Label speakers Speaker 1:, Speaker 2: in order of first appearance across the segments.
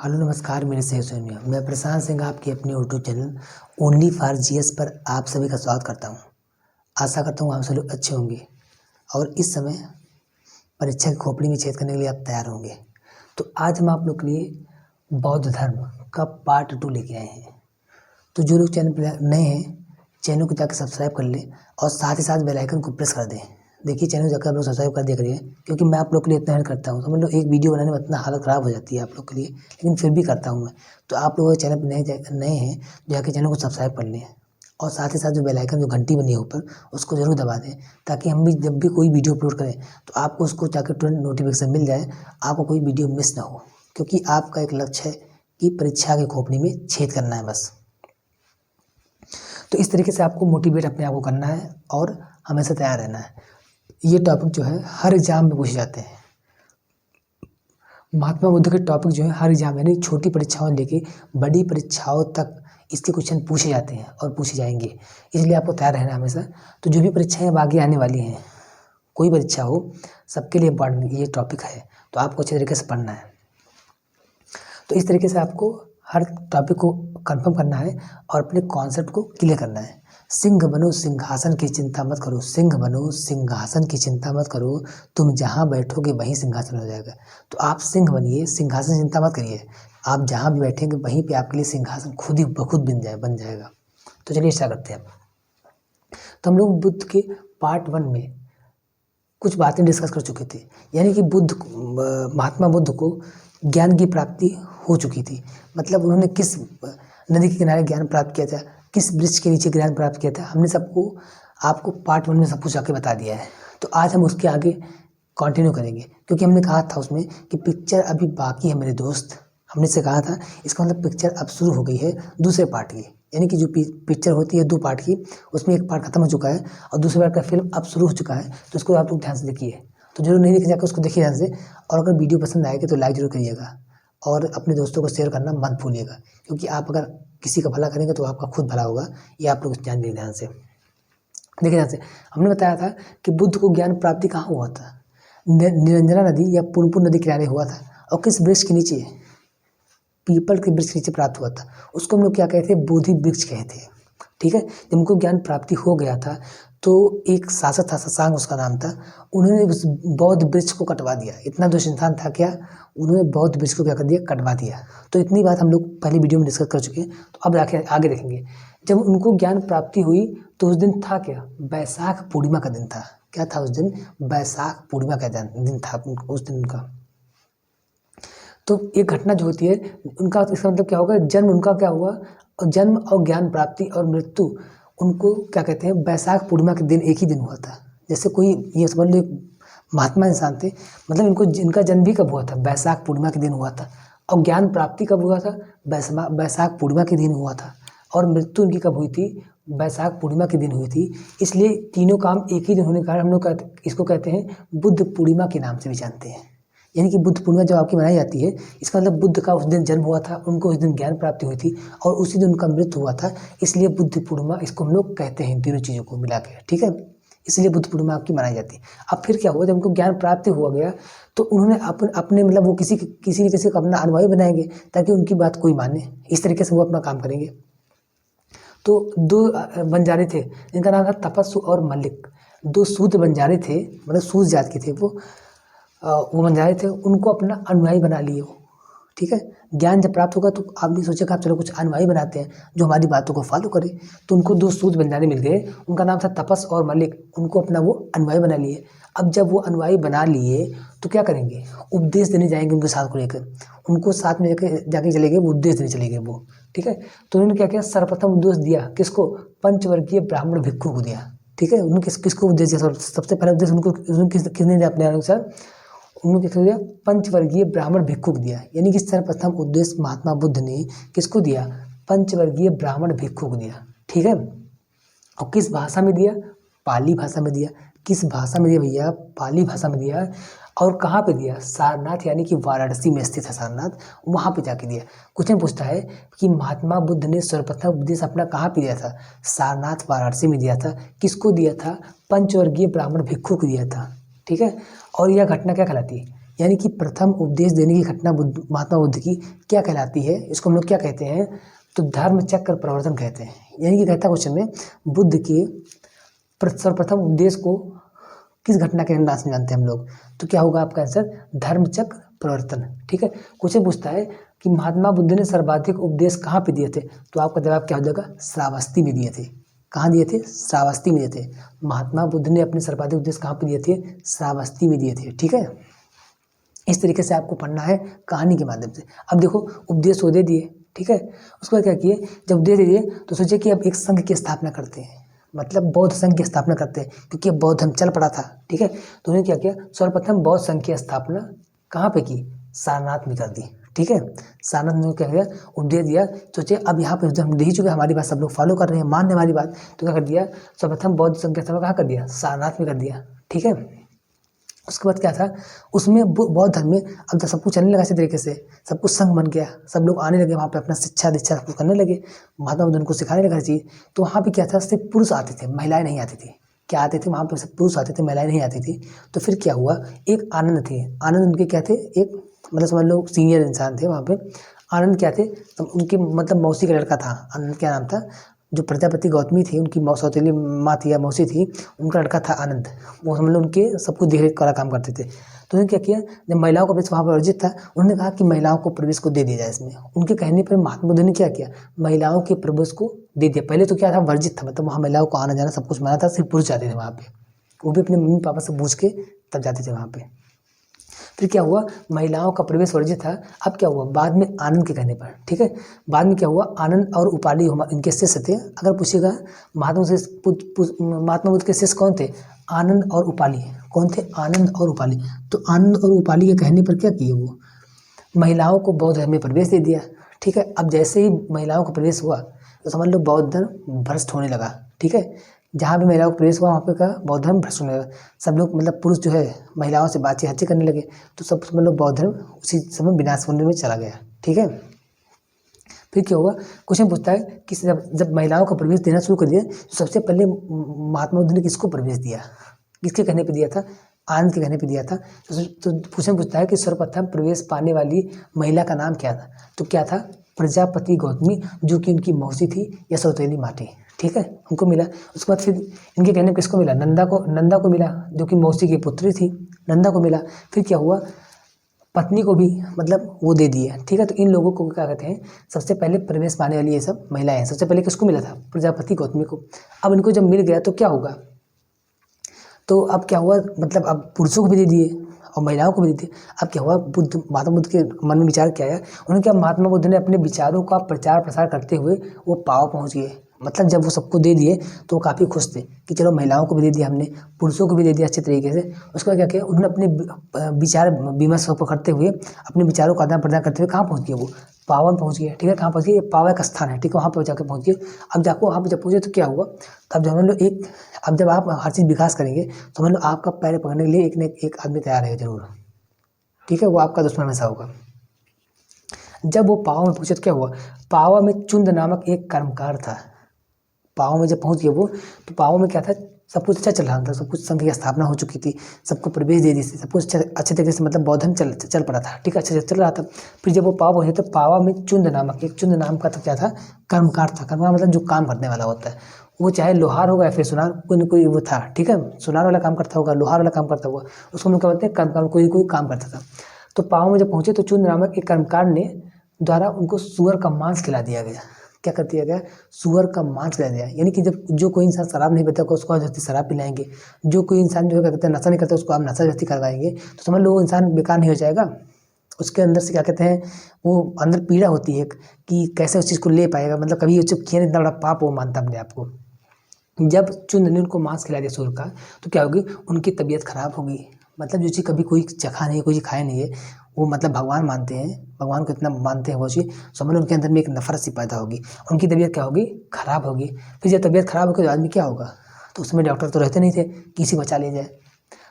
Speaker 1: Hello नमस्कार मेरे से सुनिए मैं प्रशांत सिंह आपके अपने YouTube channel only for GS पर आप सभी का स्वागत करता हूं। आशा करता हूं आप सब लोग अच्छे होंगे और इस समय परीक्षा की खोपड़ी में छेद करने के लिए आप तैयार होंगे। तो आज हम आप लोग के लिए बौद्ध धर्म का पार्ट 2 लेके आए हैं। तो जो लोग चैनल पर नए हैं चैनल को जाकर सब्सक्राइब कर लें और साथ ही साथ बेल आइकन को प्रेस कर दें। देखिए चैनल जाकर आप लोग सब्सक्राइब कर दिया करिए क्योंकि मैं आप लोग के लिए इतना मेहनत करता हूँ। समझ लो एक वीडियो बनाने में इतना हालत ख़राब हो जाती है आप लोग के लिए, लेकिन फिर भी करता हूँ मैं। तो आप लोग चैनल पर नए हैं जाके चैनल को सब्सक्राइब कर लें और साथ ही साथ जो बेल आइकन जो घंटी बनी है ऊपर उसको ज़रूर दबा दें ताकि हम भी जब भी कोई वीडियो अपलोड करें तो आपको उसको जाकर तुरंत नोटिफिकेशन मिल जाए, आपको कोई वीडियो मिस ना हो। क्योंकि आपका एक लक्ष्य है कि परीक्षा की खोपड़ी में छेद करना है बस। तो इस तरीके से आपको मोटिवेट अपने आप को करना है और हमेशा तैयार रहना है। ये टॉपिक जो है हर एग्जाम में पूछे जाते हैं। महात्मा बुद्ध के टॉपिक जो है हर एग्जाम यानी छोटी परीक्षाओं लेके बड़ी परीक्षाओं तक इसके क्वेश्चन पूछे जाते हैं और पूछे जाएंगे, इसलिए आपको तैयार रहना है हमेशा। तो जो भी परीक्षाएं अब आगे आने वाली हैं, कोई परीक्षा हो, सबके लिए इम्पॉर्टेंट ये टॉपिक है, तो आपको अच्छे तरीके से पढ़ना है। तो इस तरीके से आपको हर टॉपिक को कंफर्म करना है और अपने कॉन्सेप्ट को क्लियर करना है। सिंह बनो सिंहासन की चिंता मत करो, सिंह बनो सिंहासन की चिंता मत करो, तुम जहाँ बैठोगे वहीं सिंहासन हो जाएगा। तो आप सिंह बनिए, सिंहासन की चिंता मत करिए। आप जहाँ भी बैठेंगे वहीं पे आपके लिए सिंहासन खुद ही बखुद बन जाएगा। तो चलिए स्टार्ट करते हैं। तो हम लोग बुद्ध के पार्ट 1 में कुछ बातें डिस्कस कर चुके थे, यानी कि महात्मा बुद्ध को ज्ञान की प्राप्ति हो चुकी थी। मतलब उन्होंने किस नदी के किनारे ज्ञान प्राप्त किया था, किस वृक्ष के नीचे ज्ञान प्राप्त किया था, हमने आपको पार्ट 1 में सब कुछ आके बता दिया है। तो आज हम उसके आगे कंटिन्यू करेंगे क्योंकि हमने कहा था उसमें कि पिक्चर अभी बाकी है मेरे दोस्त। हमने से कहा था इसका मतलब पिक्चर अब शुरू हो गई है दूसरे पार्ट की, यानी कि जो पिक्चर होती है 2 पार्ट की, उसमें एक पार्ट खत्म हो चुका है और दूसरे पार्ट का फिल्म अब शुरू हो चुका है। तो उसको आप लोग ध्यान से देखिए। तो जो नहीं देखे जाकर उसको देखिए ध्यान से, और अगर वीडियो पसंद आएगी तो लाइक जरूर करिएगा और अपने दोस्तों को शेयर करना मत भूलिएगा, क्योंकि आप अगर किसी का भला करेंगे तो आपका खुद भला होगा। ये आप लोग जान लीजिए ध्यान से। देखिए ध्यान से, हमने बताया था कि बुद्ध को ज्ञान प्राप्ति कहाँ हुआ था, निरंजना नदी या पुनपुन नदी किनारे हुआ था और किस वृक्ष के नीचे, पीपल के वृक्ष के नीचे प्राप्त हुआ था। उसको हम लोग क्या कहते हैं, बोधि वृक्ष कहते हैं। ठीक है, जब उनको ज्ञान प्राप्ति हो गया था तो एक शासक था, शशांक उसका नाम था, उन्होंने उस बौद्ध वृक्ष को कटवा दिया। इतना दुष्ट इंसान था क्या, उन्होंने बौद्ध वृक्ष को क्या कर दिया, कटवा दिया। तो इतनी बात हम लोग पहले वीडियो में डिस्कस कर चुके हैं। तो अब आगे देखेंगे। जब उनको ज्ञान प्राप्ति हुई तो उस दिन था क्या, बैसाख पूर्णिमा का दिन था। क्या था उस दिन, बैसाख पूर्णिमा का दिन था उस दिन का। तो एक घटना जो होती है उनका, इसका मतलब क्या होगा, जन्म उनका क्या हुआ, और जन्म और ज्ञान प्राप्ति और मृत्यु उनको क्या कहते हैं, बैसाख पूर्णिमा के दिन एक ही दिन हुआ था। जैसे कोई ये समझ लो महात्मा इंसान थे, मतलब इनका जन्म भी कब हुआ था, बैसाख पूर्णिमा के दिन हुआ था, और ज्ञान प्राप्ति कब हुआ था, बैसाख पूर्णिमा के दिन हुआ था, और मृत्यु उनकी कब हुई थी, बैसाख पूर्णिमा के दिन हुई थी। इसलिए तीनों काम एक ही दिन होने के कारण हम लोग इसको कहते हैं बुद्ध पूर्णिमा के नाम से भी जानते हैं। यानी कि बुद्ध पूर्णिमा जब आपकी मनाई जाती है, इसका मतलब बुद्ध का उस दिन जन्म हुआ था, उनको उस दिन ज्ञान प्राप्ति हुई थी और उसी दिन उनका मृत्यु हुआ था, इसलिए बुद्ध पूर्णिमा इसको हम लोग कहते हैं, तीनों चीज़ों को मिला के। ठीक है, इसलिए बुद्ध पूर्णिमा आपकी मनाई जाती है। अब फिर क्या हुआ, जब उनको ज्ञान प्राप्ति हुआ गया तो उन्होंने अपने मतलब वो किसी न किसी को अपना अनुयायी बनाएंगे ताकि उनकी बात कोई माने, इस तरीके से वो अपना काम करेंगे। तो 2 बंजारे थे जिनका नाम था तपस्सु और मल्लिक। 2 शूद्र बंजारे थे, मतलब शूद्र जात के थे वो बंजारे थे, उनको अपना अनुयायी बना लिए वो। ठीक है, ज्ञान जब प्राप्त होगा तो आपने सोचा कि आप चलो कुछ अनुयायी बनाते हैं जो हमारी बातों को फॉलो करे। तो उनको 2 शूद्र बंजारे मिल गए, उनका नाम था तपस और मलिक, उनको अपना वो अनुयायी बना लिए। अब जब वो अनुयायी बना लिए तो क्या करेंगे, उपदेश देने जाएंगे उनके साथ को लेकर, उनको साथ में जाके चले गए, वो उपदेश देने चले गए वो। ठीक है, तो उन्होंने क्या किया, सर्वप्रथम उपदेश दिया किसको, पंचवर्गीय ब्राह्मण भिक्षु को दिया। ठीक है, उन्होंने किसको उपदेश दिया, सबसे पहले उपदेश उनको किसने दिया अपने अनुसार, उन्होंने क्या दिया, पंचवर्गीय ब्राह्मण भिक्षु को दिया। यानी कि सर्वप्रथम उद्देश्य महात्मा बुद्ध ने किसको दिया, पंचवर्गीय ब्राह्मण भिक्षु को दिया। ठीक है, और किस भाषा में दिया, पाली भाषा में दिया। किस भाषा में दिया भैया, पाली भाषा में दिया। और कहाँ पे दिया, सारनाथ, यानी कि वाराणसी में स्थित है सारनाथ, वहाँ पे जाके दिया। क्वेश्चन पूछता है कि महात्मा बुद्ध ने सर्वप्रथम उपदेश अपना कहाँ पे दिया था, सारनाथ वाराणसी में दिया था। किसको दिया था, पंचवर्गीय ब्राह्मण भिक्षु को दिया था। ठीक है, और यह घटना क्या कहलाती है, यानी कि प्रथम उपदेश देने की घटना महात्मा बुद्ध की क्या कहलाती है, इसको हम लोग क्या कहते हैं, तो धर्म चक्र प्रवर्तन कहते हैं। यानी कि कहता क्वेश्चन में बुद्ध के सर्वप्रथम उपदेश को किस घटना के नाम से जानते हैं हम लोग, तो क्या होगा आपका आंसर, धर्म चक्र प्रवर्तन। ठीक है, क्वेश्चन पूछता है कि महात्मा बुद्ध ने सर्वाधिक उपदेश कहाँ पे दिए थे, तो आपका जवाब क्या हो जाएगा, श्रावस्ती में दिए थे। कहाँ दिए थे, श्रावस्ती में दिए थे। महात्मा बुद्ध ने अपने सर्वाधिक उपदेश कहाँ पे दिए थे, श्रावस्ती में दिए थे। ठीक है, इस तरीके से आपको पढ़ना है कहानी के माध्यम से। अब देखो उपदेश वो दे दिए, ठीक है, उसके बाद क्या किए, जब उपदेश दे दिए तो सोचे कि अब एक संघ की स्थापना करते हैं, मतलब बौद्ध संघ की स्थापना करते हैं, क्योंकि अब बौद्ध धर्म चल पड़ा था। ठीक है, तो उन्होंने क्या किया, सर्वप्रथम बौद्ध संघ की स्थापना कहाँ पे की, सारनाथ में कर दी। ठीक है, सारनाथ में क्या किया, उपदेश दिया, सोचे अब यहाँ पे हम दे ही चुके, हमारी बात सब लोग फॉलो कर रहे हैं, मान हमारी बात, तो क्या कर दिया, सर्वप्रथम बौद्ध संघ की स्थापना कहाँ कर दिया, सारनाथ में कर दिया। ठीक है, उसके बाद क्या था, उसमें बौद्ध धर्म में अब जब सब कुछ चलने लगा इसी तरीके से, सब कुछ संघ बन गया, सब लोग आने लगे वहाँ पे, अपना शिक्षा दीक्षा सब कुछ करने लगे, महात्मा बुद्ध उनको सिखाने लगा हर चीज़। तो वहाँ पे क्या था, सिर्फ पुरुष आते थे, महिलाएं नहीं आती थी। क्या आते थे वहाँ पे, सिर्फ पुरुष आते थे, महिलाएं नहीं आती थी। तो फिर क्या हुआ, एक आनंद थे, आनंद उनके क्या थे, एक मतलब समझ लो सीनियर इंसान थे वहाँ पे। आनंद क्या थे, तो उनकी मतलब मौसी का लड़का था, आनंद क्या नाम था, जो प्रजापति गौतमी थी उनकी सौतेली माँ थी या मौसी थी, उनका लड़का था आनंद, वो हम लोग उनके सब कुछ देख रेख वाला काम करते थे। तो उन्होंने क्या किया, जब महिलाओं का प्रवेश वहाँ पर वर्जित था, उन्होंने कहा कि महिलाओं को प्रवेश को दे दिया जाए इसमें। उनके कहने पर महात्मा बुद्ध ने क्या किया, महिलाओं के प्रवेश को दे दिया। पहले तो क्या था, वर्जित था, मतलब वहाँ महिलाओं को आना जाना सब कुछ मना था, सिर्फ पुरुष जाते थे वहाँ पे, वो भी अपने मम्मी पापा से पूछ के तब जाते थे वहाँ पे। फिर क्या हुआ, महिलाओं का प्रवेश वर्जित था। अब क्या हुआ, बाद में आनंद के कहने पर, ठीक है, बाद में क्या हुआ, आनंद और उपाली इनके शिष्य थे। अगर पूछेगा महात्मा बुद्ध के शिष्य कौन थे, आनंद और उपाली। कौन थे, आनंद और उपाली। तो आनंद और उपाली के कहने पर क्या किए, वो महिलाओं को बौद्ध धर्म में प्रवेश दे दिया। ठीक है, अब जैसे ही महिलाओं का प्रवेश हुआ तो समझ लो बौद्ध धर्म भ्रष्ट होने लगा। ठीक है, जहाँ भी महिलाओं का प्रवेश हुआ वहाँ पे का बौद्ध धर्म भ्रष्ट होने लगा। सब लोग मतलब पुरुष जो है महिलाओं से बातचीत हत्या करने लगे, तो सब मतलब बौद्ध धर्म उसी समय विनाश होने में चला गया। ठीक है, फिर क्या हुआ, क्वेश्चन पूछता है कि जब महिलाओं का प्रवेश देना शुरू कर दिया, तो सबसे पहले महात्मा बुद्ध ने किसको प्रवेश दिया, किसके कहने पे दिया था, आनंद के कहने पे दिया था। तो क्वेश्चन पूछता है कि सर्वप्रथम प्रवेश पाने वाली महिला का नाम क्या था, तो क्या था, प्रजापति गौतमी, जो कि उनकी मौसी थी या सौतेली माँ थी। ठीक है, उनको मिला। उसके बाद फिर इनके कहने पे किसको मिला, नंदा को मिला, जो कि मौसी की पुत्री थी, नंदा को मिला। फिर क्या हुआ, पत्नी को भी मतलब वो दे दिए। ठीक है, तो इन लोगों को क्या कहते हैं, सबसे पहले प्रवेश पाने वाली ये सब महिलाएं हैं। सबसे पहले किसको मिला था, प्रजापति गौतमी को। अब इनको जब मिल गया तो क्या होगा, तो अब क्या हुआ, मतलब अब पुरुषों को भी दे दिए और महिलाओं को भी दे दिए। अब क्या हुआ, महात्मा बुद्ध के मन में विचार क्या आया, उन्होंने क्या, महात्मा बुद्ध ने अपने विचारों का प्रचार प्रसार करते हुए वो पाव पहुँच गए। मतलब जब वो सबको दे दिए तो वो काफ़ी खुश थे कि चलो महिलाओं को भी दे दिया हमने, पुरुषों को भी दे दिया अच्छे तरीके से। उसके बाद क्या किया, उन्होंने अपने विचार विमर्श करते हुए, अपने विचारों का आदान प्रदान करते हुए कहाँ पहुँच गए, वो पावन पहुँच गए। ठीक है, कहाँ पहुँच गए, पावन का स्थान है। ठीक है, वहाँ पर जाकर पहुँच गए। अब जाको वहाँ पर जब पहुँचे तो क्या हुआ, तब जब हम लोग अब जब आप हर चीज़ विकास करेंगे तो समझ लो आपका पैर पकड़ने के लिए एक न एक आदमी तैयार है जरूर। ठीक है, वो आपका दुश्मन हमेशा होगा। जब वो पावा में पहुंचे तो क्या हुआ, पावा में चुंद नामक एक कर्मकार था। पावा में जब पहुंच गए वो, तो पावा में क्या था, सब कुछ अच्छा चल रहा था, सब कुछ संघ की स्थापना हो चुकी थी, सबको प्रवेश दे दी थी, सब कुछ अच्छे तरीके से, मतलब बौद्ध धर्म चल पड़ा था। ठीक है, अच्छे से चल रहा था। फिर जब वो पावा पहुंचे तो पावा में चुंद नामक, एक चुंद नाम का तो क्या था, कर्मकार था। कर्मकार मतलब जो काम करने वाला होता है, वो चाहे लोहार होगा या फिर सुनार, कोई न कोई वो था। ठीक है, सुनार वाला काम करता होगा, लोहार वाला काम करता होगा, उसको हम क्या बोलते हैं, कर्मकार, कोई काम करता था। तो पावा में जब पहुंचे तो चुंद नामक एक कर्मकार ने द्वारा उनको सुअर का मांस खिला दिया गया। क्या कर दिया गया, सुअर का मांस खिला दिया। यानी कि जब जो कोई इंसान शराब नहीं पीता उसको आप जबरदस्ती शराब पिलाएंगे, जो कोई इंसान जो कहते हैं नशा नहीं करता उसको आप नशा जबरदस्ती करवाएंगे, तो समझ लो वो इंसान बेकार नहीं हो जाएगा। उसके अंदर से क्या कहते हैं, वो अंदर पीड़ा होती है कि कैसे उस चीज़ को ले पाएगा, मतलब कभी चुप किया इतना बड़ा पाप वो मानता अपने आप को। जब चुंद ने उनको मांस खिला दिया सुअर का, तो क्या होगी, उनकी तबीयत खराब होगी। मतलब जो चीज़ कभी कोई चखा नहीं है, कोई चीज़ खाया नहीं है, वो मतलब भगवान मानते हैं, भगवान को इतना मानते हैं वो चीज़, समझ लो उनके अंदर में एक नफरत सी पैदा होगी, उनकी तबीयत क्या होगी, खराब होगी। फिर जब तबीयत खराब होगी तो आदमी क्या होगा, तो उसमें डॉक्टर तो रहते नहीं थे, किसी बचा ले जाए।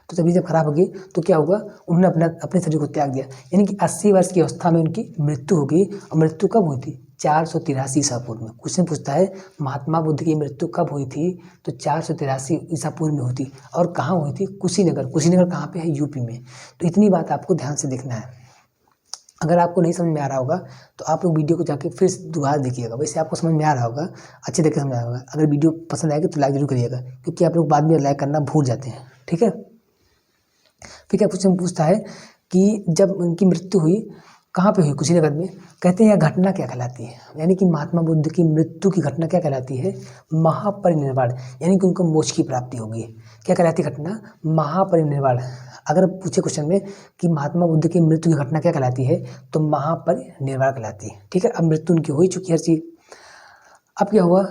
Speaker 1: तो तबीयत जब खराब होगी तो क्या होगा, उन्होंने अपने शरीर को त्याग दिया। यानी कि 80 वर्ष की अवस्था में उनकी मृत्यु हो गई। और मृत्यु कब हुई थी, 483 ईसा पूर्व में। क्वेश्चन पूछता है महात्मा बुद्ध की मृत्यु कब हुई थी, तो 483 ईसा पूर्व में हुई थी। और कहाँ हुई थी? कुशीनगर। कुशीनगर कहाँ पे है? यूपी में। तो इतनी बात आपको ध्यान से देखना है। अगर आपको नहीं समझ में आ रहा होगा तो आप लोग वीडियो को जाके फिर दोबारा देखिएगा। वैसे आपको समझ में आ रहा होगा, अच्छे तरीके से समझ में आया होगा। अगर वीडियो पसंद आएगी तो लाइक जरूर करिएगा, क्योंकि आप लोग बाद में लाइक करना भूल जाते हैं। ठीक है, फिर क्या क्वेश्चन पूछता है कि जब उनकी मृत्यु हुई कहाँ पे हुई? कुशीनगर में। कहते हैं यह घटना क्या कहलाती है? यानी कि महात्मा बुद्ध की मृत्यु की घटना क्या कहलाती है? महापरिनिर्वाण, यानी कि उनको मोक्ष की प्राप्ति होगी। क्या कहलाती घटना? महापरिनिर्वाण। अगर पूछे क्वेश्चन में कि महात्मा बुद्ध की मृत्यु की घटना क्या कहलाती है, तो महापरिनिर्वाण कहलाती है। ठीक है, अब मृत्यु उनकी हो ही चुकी हर चीज़। अब क्या हुआ?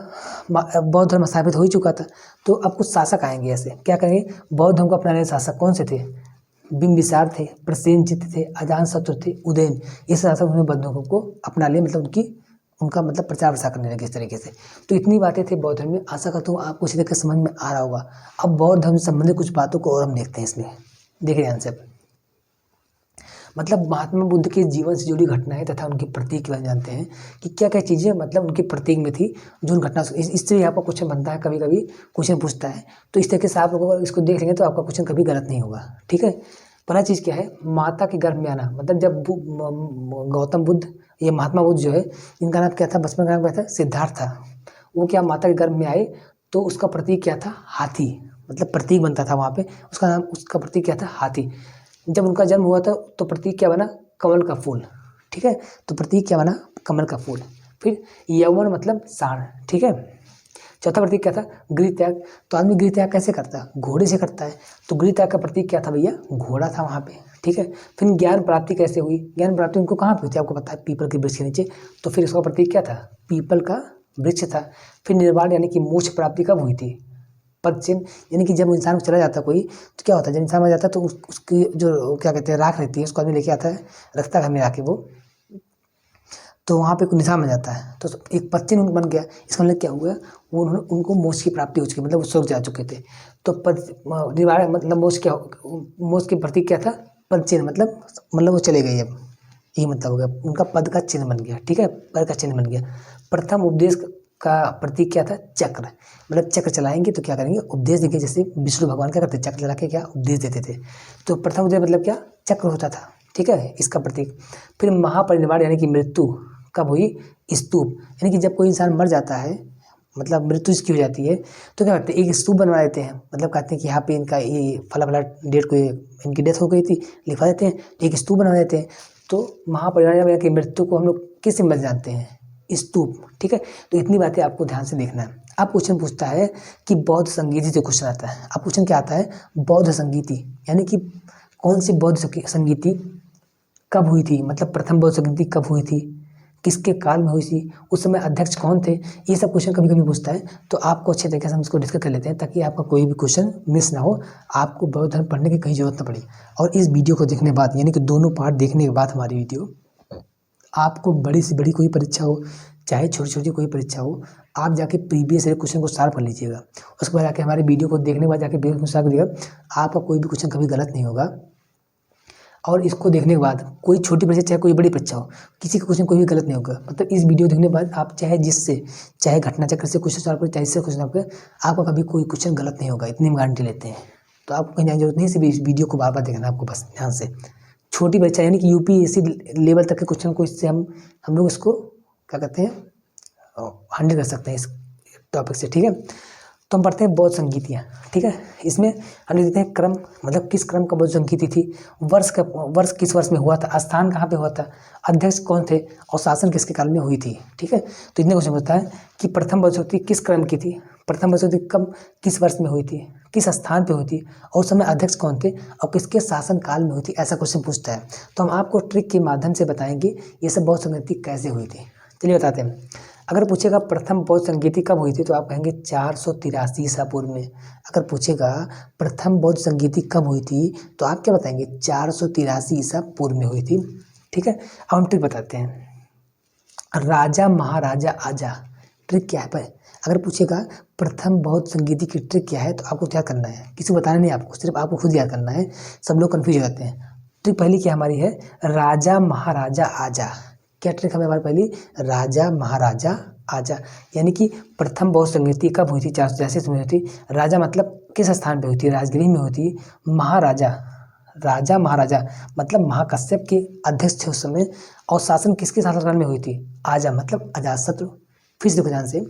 Speaker 1: बौद्ध धर्म स्थापित हो ही चुका था, तो अब कुछ शासक आएंगे। ऐसे क्या करेंगे? बौद्ध धर्म को अपनाने वाले शासक कौन से थे? बिंबिसार थे, प्रसेनजित थे, अजातशत्रु थे, उदयन। ये शासक उन्होंने बौद्ध धर्म को अपना लिया, मतलब उनका मतलब प्रचार प्रसार करने लगे इस तरीके से। तो इतनी बातें थे बौद्ध धर्म में। आशा करता हूँ आपको इसी तरीके समझ में आ रहा होगा। अब बौद्ध धर्म से संबंधित कुछ बातों को और हम देखते हैं इसमें। देखिए ध्यान से, मतलब महात्मा बुद्ध के जीवन से जुड़ी घटनाएं तथा उनके प्रतीक के बारे में जानते हैं कि क्या क्या चीज़ें मतलब उनके प्रतीक में थी जो उन घटना से। इससे यहाँ पर क्वेश्चन बनता है, कभी कभी क्वेश्चन पूछता है। तो इस तरीके से आप लोग अगर इसको देख लेंगे तो आपका क्वेश्चन कभी गलत नहीं होगा। ठीक है, पहला चीज़ क्या है? माता के गर्भ में आना। मतलब जब गौतम बुद्ध, ये महात्मा बुद्ध जो है, इनका नाम क्या था? बचपन का नाम क्या था? सिद्धार्थ था। वो क्या माता के गर्भ में आए तो उसका प्रतीक क्या था? हाथी। मतलब प्रतीक बनता था वहाँ पे, उसका प्रतीक क्या था? हाथी। जब उनका जन्म हुआ था तो प्रतीक क्या बना? कमल का फूल। ठीक है, तो प्रतीक क्या बना? कमल का फूल। फिर यौवन मतलब सांड। ठीक है, चौथा प्रतीक क्या था? गृह त्याग। तो आदमी गृह त्याग कैसे करता है? घोड़े से करता है। तो गृह त्याग का प्रतीक क्या था भैया? घोड़ा था वहाँ पे। ठीक है, फिर ज्ञान प्राप्ति कैसे हुई? ज्ञान प्राप्ति उनको कहाँ पे हुई थी? आपको पता है, पीपल के वृक्ष के नीचे। तो फिर इसका प्रतीक क्या था? पीपल का वृक्ष था। फिर निर्वाण यानी कि मोक्ष प्राप्ति कब हुई थी? पद चिन्ह, यानी कि जब इंसान को चला जाता है कोई, तो क्या होता है? जब इंसान मर जाता है तो उसकी जो क्या कहते हैं राख रहती है, उसको आदमी लेके आता है, रखता है घर में आके वो, तो वहाँ पे कोई निशान बन जाता है। तो एक पद चिन्ह बन गया। इसका मतलब क्या हुआ? वो उनको मोक्ष की प्राप्ति हो चुकी, मतलब वो स्वर्ग जा चुके थे। तो पद निवारण मतलब मोक्ष के प्रतीक क्या था? पद चिन्ह, मतलब वो चले गए अब, यही मतलब हो गया। उनका पद का चिन्ह बन गया। ठीक है, पद का चिन्ह बन गया। प्रथम उपदेश का प्रतीक क्या था? चक्र। मतलब चक्र चलाएंगे तो क्या करेंगे? उपदेश देंगे। जैसे विष्णु भगवान क्या करते? चक्र चला के क्या उपदेश देते थे। तो प्रथम उपदेश मतलब क्या? चक्र होता था। ठीक है, इसका प्रतीक। फिर महापरिनिर्वाण यानी कि मृत्यु कब हुई? स्तूप, यानी कि जब कोई इंसान मर जाता है, मतलब मृत्यु इसकी हो जाती है, तो क्या करते हैं? एक स्तूप बनवा देते हैं। मतलब कहते हैं कि यहाँ पे इनका ये फला फला डेट को इनकी डेथ हो गई थी, लिखवा देते हैं, एक स्तूप बनवा देते हैं। तो महापरिनिर्वाण की मृत्यु को हम लोग किस सिंबल से जानते हैं? स्तूप। ठीक है, तो इतनी बातें आपको ध्यान से देखना है। अब क्वेश्चन पूछता है कि बौद्ध संगीति से क्वेश्चन आता है। अब क्वेश्चन क्या आता है? बौद्ध संगीति, यानी कि कौन सी बौद्ध संगीति कब हुई थी? मतलब प्रथम बौद्ध संगीति कब हुई थी, किसके काल में हुई थी, उस समय अध्यक्ष कौन थे? ये सब क्वेश्चन कभी कभी पूछता है। तो आपको अच्छे तरीके से हम इसको डिस्कस कर लेते हैं, ताकि आपका कोई भी क्वेश्चन मिस ना हो, आपको बौद्ध धर्म पढ़ने की कहीं जरूरत ना पड़े। और इस वीडियो को देखने के बाद, यानी कि दोनों पार्ट देखने के बाद हमारी वीडियो, आपको बड़ी से बड़ी कोई परीक्षा हो, चाहे छोटी छोटी कोई परीक्षा हो, आप जाके प्रीवियस क्वेश्चन को सॉल्व कर लीजिएगा। उसके बाद जाके हमारे वीडियो को देखने के बाद जाके प्रीवियस क्वेश्चन सॉल्व करिएगा। आपका कोई भी क्वेश्चन कभी गलत नहीं होगा। और इसको देखने के बाद कोई छोटी परीक्षा चाहे कोई बड़ी परीक्षा हो, किसी का क्वेश्चन कोई भी गलत नहीं होगा। मतलब इस वीडियो देखने के बाद आप चाहे घटना चक्र से क्वेश्चन सॉल्व करें, चाहे इससे क्वेश्चन सॉल्व करें, आपका कभी कोई क्वेश्चन गलत नहीं होगा, इतनी हम गारंटी लेते हैं। तो आपको कहीं जाने की जरूरत नहीं, सिर्फ इस वीडियो को बार बार देखना है आपको, बस ध्यान से। छोटी परीक्षा यानी कि यूपीएससी लेवल तक के क्वेश्चन को इससे हम लोग इसको क्या कहते हैं, हैंडल कर सकते हैं इस टॉपिक से। ठीक है, तो हम पढ़ते हैं बौद्ध संगीतियाँ। ठीक है, इसमें हम लिखते हैं क्रम, मतलब किस क्रम का बौद्ध संगीति थी, वर्ष किस वर्ष में हुआ था, स्थान कहाँ पे हुआ था, अध्यक्ष कौन थे, और शासन किसके काल में हुई थी। ठीक है, तो इतने क्वेश्चन होता है कि प्रथम बौद्ध संगीति किस क्रम की थी, प्रथम बौद्ध संगीति कब किस वर्ष में हुई थी, किस स्थान पे हुई थी, और उस समय अध्यक्ष कौन थे, और किसके शासन काल में हुई थी, ऐसा क्वेश्चन पूछता है। तो हम आपको ट्रिक के माध्यम से बताएंगे ये सब बौद्ध संगीति कैसे हुई थी। चलिए बताते हैं। अगर पूछेगा प्रथम बौद्ध संगीति कब हुई थी, तो आप कहेंगे 483 ईसा पूर्व में। अगर पूछेगा प्रथम बौद्ध संगीति कब हुई थी, तो आप क्या बताएंगे? 483 ईसा पूर्व में हुई थी। ठीक है, अब हम ट्रिक बताते हैं। राजा महाराजा आजा, ट्रिक क्या है भाई? अगर पूछेगा प्रथम बौद्ध संगीति की ट्रिक क्या है, तो आपको क्या करना है? किसी को बताना नहीं आपको, सिर्फ आपको खुद याद करना है। सब लोग कन्फ्यूज हो जाते हैं। ट्रिक पहली क्या हमारी है? राजा महाराजा आजा। क्या ट्रिक हमें हमारी पहली, राजा महाराजा आजा, यानी कि प्रथम बहुसंगीति कब हुई थी, 483 में हुई थी। राजा मतलब किस स्थान पे हुई थी, राजगृह में हुई थी। महाराजा, राजा महाराजा मतलब महाकश्यप के अध्यक्ष थे उस समय, और शासन किसके शासनकाल में हुई थी, आजा मतलब अजातशत्रु। फिर से देखो ध्यान से,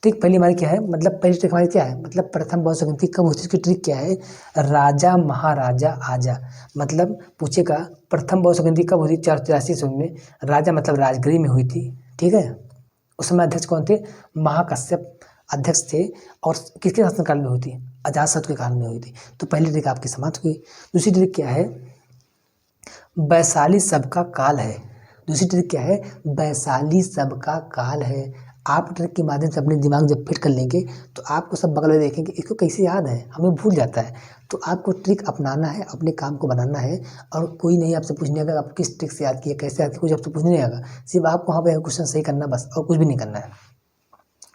Speaker 1: ट्रिक पहली हमारी क्या है, मतलब पहली ट्रिक हमारी क्या है, मतलब प्रथम बहुसंगीति कब हुई थी, उसकी ट्रिक क्या है, राजा महाराजा आजा। मतलब पूछेगा प्रथम बहुसंगीति कब हुई थी, 483 ईस्वी में। राजा मतलब राजगृह में हुई थी, ठीक है। उस समय अध्यक्ष कौन थे, महाकश्यप अध्यक्ष थे, और किसके शासनकाल में हुई थी, अजातशत्रु के काल में हुई थी। तो पहली ट्रिक आपकी समाप्त हुई। दूसरी ट्रिक क्या है, वैशाली सबका काल है। दूसरी ट्रिक क्या है, वैशाली सबका काल है। आप ट्रिक के माध्यम से अपने दिमाग जब फिट कर लेंगे तो आपको सब बगल में देखेंगे इसको कैसे याद है, हमें भूल जाता है। तो आपको ट्रिक अपनाना है, अपने काम को बनाना है, और कोई नहीं आपसे पूछने आएगा आप किस ट्रिक से याद किया, कैसे याद किया, कुछ आपसे पूछने नहीं आएगा। सिर्फ आपको वहाँ पे क्वेश्चन सही करना बस, और कुछ भी नहीं करना है।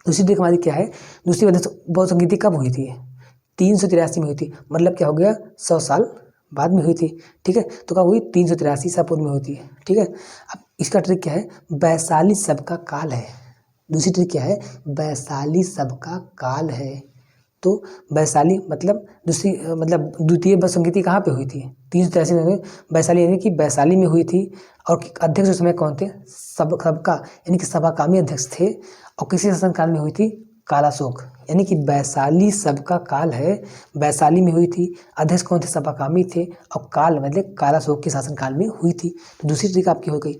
Speaker 1: दूसरी ट्रिक हमारी क्या है, दूसरी बहुसंगीति कब हुई थी, 383 में हुई थी। मतलब क्या हो गया, 100 साल बाद में हुई थी, ठीक है। तो कब हुई, 383 ईसा पूर्व में हुई थी, ठीक है। अब इसका ट्रिक क्या है, वैशाली सबका काल है। दूसरी ट्रिक क्या है, वैशाली सबका काल है। तो वैशाली मतलब दूसरी मतलब द्वितीय बहुसंगीति कहाँ पे हुई थी, 383 में हुई। वैशाली यानी कि वैशाली में हुई थी, और अध्यक्ष उस समय कौन थे, सबका यानी कि सभाकामी अध्यक्ष थे, और किसी शासनकाल में हुई थी, कालाशोक। यानी कि वैशाली सबका काल है, वैशाली में हुई थी, अध्यक्ष कौन थे, सभाकामी थे, और काल मतलब कालाशोक के शासनकाल में हुई थी। तो दूसरी ट्रिक आपकी हो गई।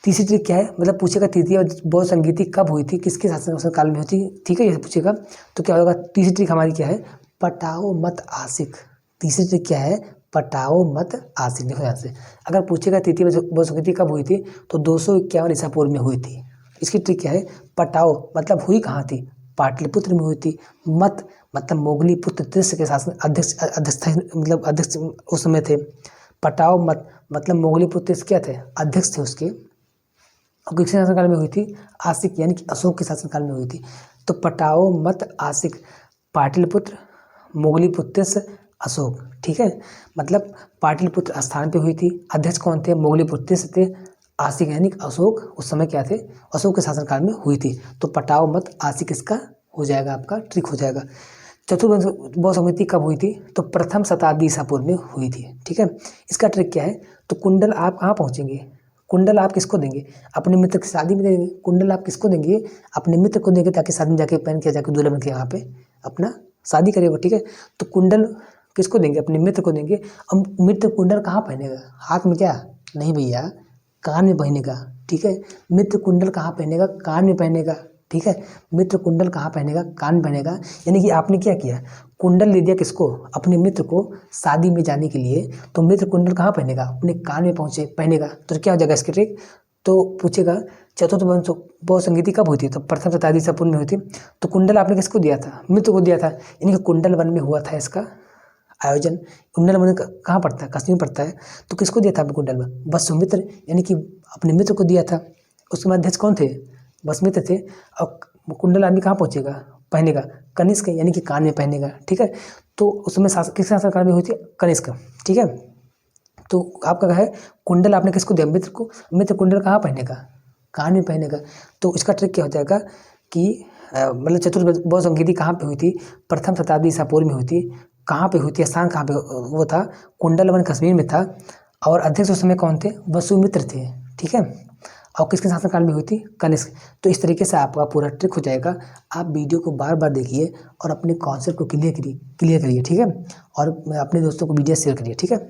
Speaker 1: तीसरी ट्रिक क्या है, मतलब पूछेगा तृतीय बहुसंगीति कब हुई थी, किसके शासनकाल में हुई थी, ठीक है, ये पूछेगा। तो क्या होगा, तीसरी ट्रिक हमारी क्या है, पटाओ मत आशिक। तीसरी ट्रिक क्या है, पटाओ मत आशिक। देखो यहाँ से अगर पूछेगा तृतीय बहुसंगीति कब हुई थी, तो 251 ईसा पूर्व में हुई थी। इसकी ट्रिक क्या है, पटाओ मतलब हुई कहाँ थी, पाटलिपुत्र में हुई थी। मत मतलब मोगली पुत्र त्रिश के शासन अध्यक्ष मतलब अध्यक्ष उस समय थे। पटाओ मत मतलब मोगली पुत्र क्या थे, अध्यक्ष थे उसके, और किसके शासनकाल में हुई थी, आशिक यानी कि अशोक के शासनकाल में हुई थी। तो पटाओ मत आशिक, पाटलिपुत्र, मोगली पुत्र अशोक, ठीक है। मतलब पाटलिपुत्र स्थान पे हुई थी, अध्यक्ष कौन थे, मोगली पुत्र थे, आशिक यानी कि अशोक उस समय क्या थे, अशोक के शासनकाल में हुई थी। तो पटाओ मत आशिक इसका हो जाएगा, आपका ट्रिक हो जाएगा। चतुर्थ बहुसंगीति कब हुई थी, तो प्रथम शताब्दी ईसा पूर्व में हुई थी, ठीक है। इसका ट्रिक क्या है, तो कुंडल आप कहाँ पहुँचेंगे, कुंडल आप किसको देंगे, अपने मित्र की शादी में देंगे। कुंडल आप किसको देंगे, अपने मित्र को देंगे, ताकि शादी में जाके पहन के जाके दूल्हा बन के यहाँ पे अपना शादी करेगा, ठीक है। तो कुंडल किसको देंगे, अपने मित्र को देंगे। अब मित्र कुंडल कहाँ पहनेगा, हाथ में क्या, नहीं भैया, कान में पहनेगा, ठीक है। मित्र कुंडल कहाँ पहनेगा, कान में पहनेगा, ठीक है। मित्र कुंडल कहाँ पहनेगा, कान में पहनेगा। यानी कि आपने क्या किया, कुंडल ले दिया किसको, अपने मित्र को शादी में जाने के लिए। तो मित्र कुंडल कहाँ पहनेगा, अपने कान में पहनेगा। तो क्या हो जाएगा इसकी ट्रिक, तो पूछेगा चतुर्थ बहुसंगीति कब हुई थी, तो प्रथम शताब्दी ईसा पूर्व में हुई थी। तो कुंडल आपने किसको दिया था, मित्र को दिया था, यानी कि कुंडल वन में हुआ था इसका आयोजन। कुंडल वन कहाँ पड़ता है, कश्मीर में पड़ता है। तो किसको दिया था आपने कुंडल वन, वसुमित्र, यानी कि अपने मित्र को दिया था। उसके बाद अध्यक्ष कौन थे, वसुमित्र थे। और कुंडल आदमी कहाँ पहुँचेगा, पहनेगा, कनिष्क यानी कि कान में पहनेगा, ठीक है। तो उसमें किस शासनकाल में हुई थी, कनिष्क, ठीक है। तो आपका है कुंडल आपने किसको दिया, मित्र को। मित्र कुंडल कहाँ पहनेगा, कान में पहनेगा। तो इसका ट्रिक क्या हो जाएगा कि मतलब चतुर्थ बहुसंगीति कहाँ पे हुई थी, प्रथम शताब्दी ईसा पूर्व में हुई थी। कहाँ पे हुई थी, स्थान कहाँ पे वो था, कुंडल वन कश्मीर में था। और अध्यक्ष उस समय कौन थे, वसुमित्र थे, ठीक है। और किसके शासनकाल में हुई थी, कनिष्क। तो इस तरीके से आपका पूरा ट्रिक हो जाएगा। आप वीडियो को बार बार देखिए और अपने कॉन्सेप्ट को क्लियर करिए, ठीक है। और अपने दोस्तों को वीडियो शेयर करिए, ठीक है।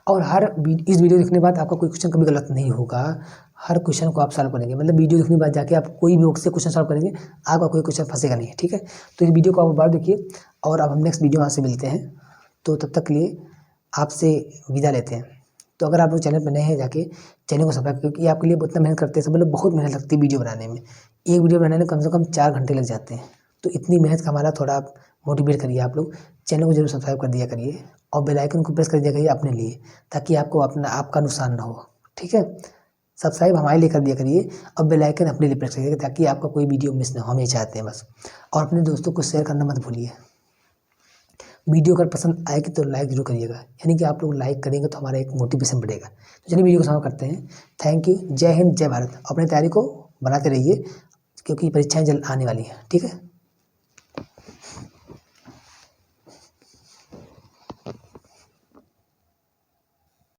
Speaker 1: और इस वीडियो देखने के बाद आपका कोई क्वेश्चन कभी गलत नहीं होगा, हर क्वेश्चन को आप सॉल्व करेंगे। मतलब वीडियो देखने के बाद जाके आप कोई भी बुक से क्वेश्चन सॉल्व करेंगे, आपका कोई क्वेश्चन फंसेगा नहीं, ठीक है। तो इस वीडियो को आप बार देखिए, और अब हम नेक्स्ट वीडियो वहाँ से मिलते हैं। तो तब तक के लिए आपसे विदा लेते हैं। तो अगर आप लोग चैनल पर नए हैं, जाके चैनल को सब्सक्राइब, क्योंकि आपके लिए उतना मेहनत करते हैं, सब लोग बहुत मेहनत लगती है वीडियो बनाने में। एक वीडियो बनाने में कम से कम 4 घंटे लग जाते हैं। तो इतनी मेहनत का हमारा थोड़ा आप मोटिवेट करिए, आप लोग चैनल को जरूर सब्सक्राइब कर दिया करिए, और बेल आइकन को प्रेस कर दिया करिए अपने लिए, ताकि आपको आपका नुकसान ना हो, ठीक है। सब्सक्राइब हमारे लिए कर दिया करिए, और बेल आइकन अपने लिए प्रेस करिए, ताकि आपका कोई वीडियो मिस ना हो, हम ये चाहते हैं बस। और अपने दोस्तों को शेयर करना मत भूलिए। वीडियो अगर पसंद आएगी तो लाइक जरूर करिएगा, यानी कि आप लोग लाइक करेंगे तो हमारा एक मोटिवेशन बढ़ेगा। तो चलिए वीडियो को समाप्त करते हैं। Thank you. जय हिंद, जय भारत। अपनी तैयारी को बनाते रहिए क्योंकि परीक्षाएं जल्द आने वाली हैं। ठीक है।